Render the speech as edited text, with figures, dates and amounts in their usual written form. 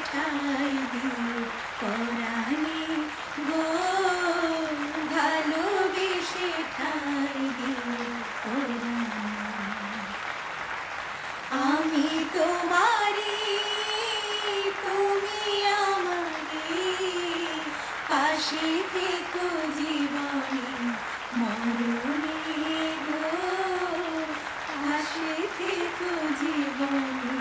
ঠাই দিও পরাণে গো, ভালোবেসে ঠাই দিও পরাণে। আমি তোমারি, তুমি আমারি, পাশে থেকো জীবনে মরণে গো, পাশে থেকো জীবনে